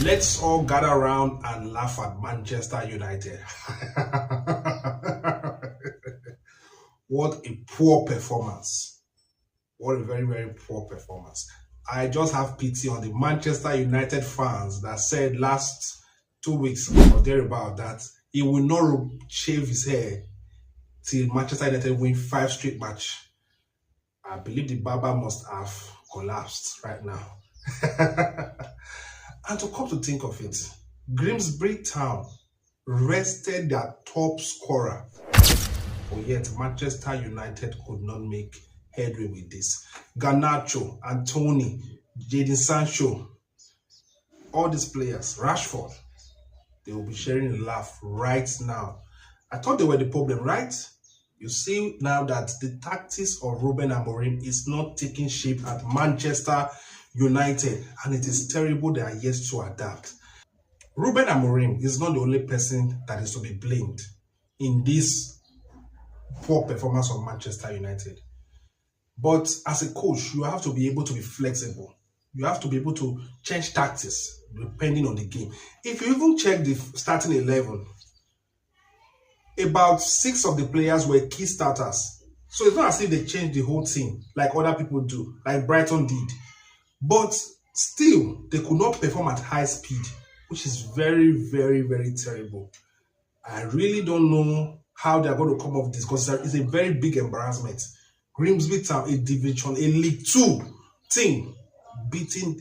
Let's all gather around and laugh at Manchester United. What a poor performance. What a very, very poor performance. I just have pity on the Manchester United fans that said last 2 weeks or thereabout that he will not shave his hair till Manchester United win 5 straight matches. I believe the barber must have collapsed right now. And to come to think of it, Grimsby Town rested their top scorer, but yet Manchester United could not make headway with this. Garnacho, Anthony, Jadon Sancho, all these players, Rashford, they will be sharing a laugh right now. I thought they were the problem, right? You see now that the tactics of Ruben Amorim is not taking shape at Manchester United, and it is terrible they are yet to adapt. Ruben Amorim is not the only person that is to be blamed in this poor performance of Manchester United. But as a coach, you have to be able to be flexible. You have to be able to change tactics depending on the game. If you even check the starting 11, about 6 of the players were key starters. So it's not as if they changed the whole team like other people do, like Brighton did. But still, they could not perform at high speed, which is very, very, very terrible. I really don't know how they're going to come off this because it's a very big embarrassment. Grimsby Town, a Division, a League 2 team, beating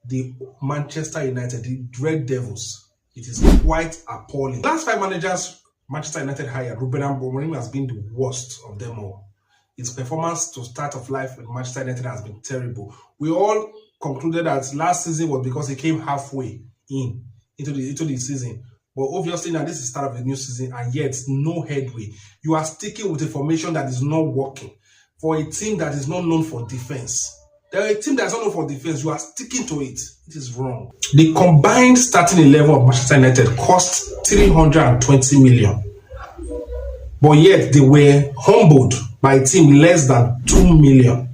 the Manchester United, the Red Devils. It is quite appalling. Last 5 managers Manchester United hired, Ruben Amorim has been the worst of them all. His performance to start of life with Manchester United has been terrible. We all concluded that last season was because he came halfway into the season. But obviously now this is the start of the new season and yet no headway. You are sticking with a formation that is not working for a team that is not known for defense. There are a team that is not known for defense. You are sticking to it. It is wrong. The combined starting 11 of Manchester United cost 320 million. But yet they were humbled by a team less than 2 million.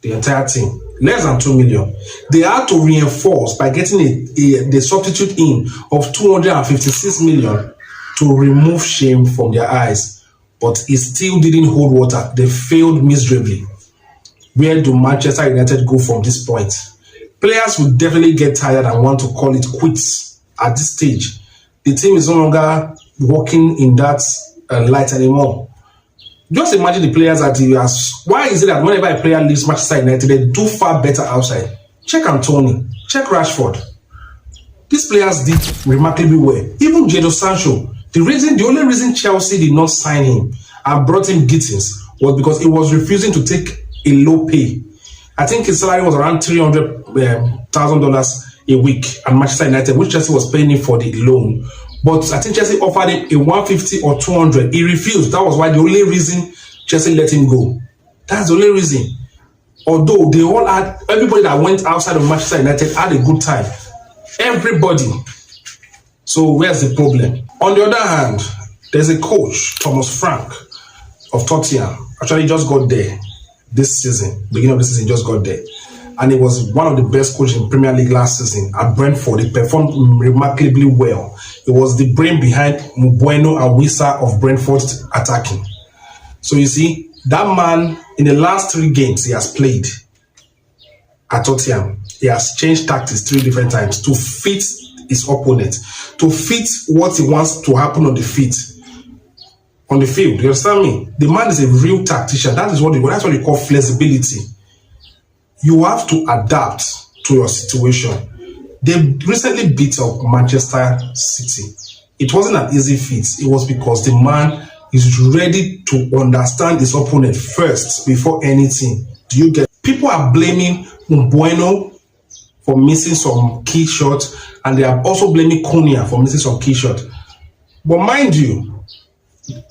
The entire team, less than 2 million. They had to reinforce by getting the substitute in of 256 million to remove shame from their eyes. But it still didn't hold water. They failed miserably. Where do Manchester United go from this point? Players will definitely get tired and want to call it quits at this stage. The team is no longer working in that light anymore. Just imagine the players that you ask. Why is it that whenever a player leaves Manchester United, they do far better outside? Check Anthony, check Rashford. These players did remarkably well. Even Jadon Sancho. The only reason Chelsea did not sign him and brought him Gittins was because he was refusing to take a low pay. I think his salary was around $300,000 a week at Manchester United, which Chelsea was paying him for the loan. But I think Chelsea offered him a 150 or 200. He refused. That was why the only reason Chelsea let him go. That's the only reason. Although they all had, everybody that went outside of Manchester United had a good time. Everybody. So where's the problem? On the other hand, there's a coach, Thomas Frank of Tottenham. Actually, just got there this season. Beginning of the season, just got there. And he was one of the best coaches in Premier League last season at Brentford. He performed remarkably well. He was the brain behind Mbeumo and Wissa of Brentford's attacking. So you see, that man, in the last 3 games he has played at Tottenham, he has changed tactics 3 different times to fit his opponent, to fit what he wants to happen on the field. On the field, you understand me? The man is a real tactician. That's what you call flexibility. You have to adapt to your situation. They recently beat up Manchester City. It wasn't an easy feat. It was because the man is ready to understand his opponent first before anything. Do you get? People are blaming Mbeumo for missing some key shots, and they are also blaming Cunha for missing some key shots. But mind you,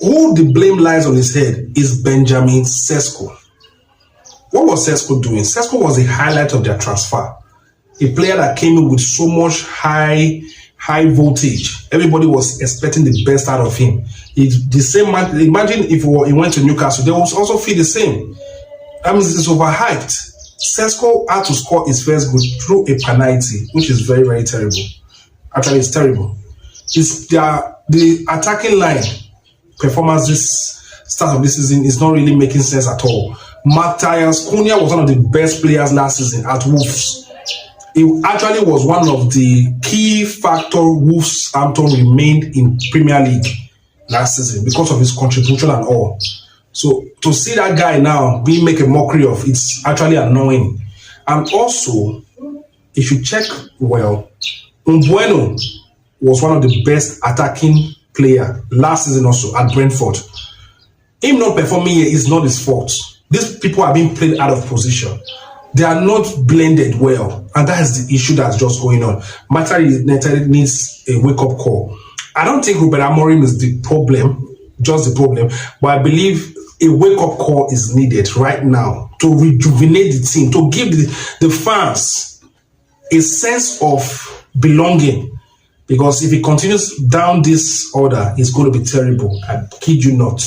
who the blame lies on his head is Benjamin Sesko. What was Sesko doing? Sesko was the highlight of their transfer. A player that came in with so much high voltage. Everybody was expecting the best out of him. It's the same man. Imagine if he went to Newcastle, they would also feel the same. That means it's overhyped. Sesko had to score his first goal through a penalty, which is very, very terrible. Actually, it's terrible. It's the attacking line performance this start of this season is not really making sense at all. Matthias Cunha was one of the best players last season at Wolves. He actually was one of the key factor Wolverhampton remained in Premier League last season because of his contribution and all. So to see that guy now being make a mockery of, it's actually annoying. And also, if you check well, Umbueno was one of the best attacking player last season also at Brentford. Him not performing here is not his fault. These people are being played out of position. They are not blended well, and that is the issue that's just going on. Manchester United needs a wake-up call. I don't think Ruben Amorim is the problem, just the problem, but I believe a wake-up call is needed right now to rejuvenate the team, to give the fans a sense of belonging. Because if he continues down this order, it's going to be terrible. I kid you not.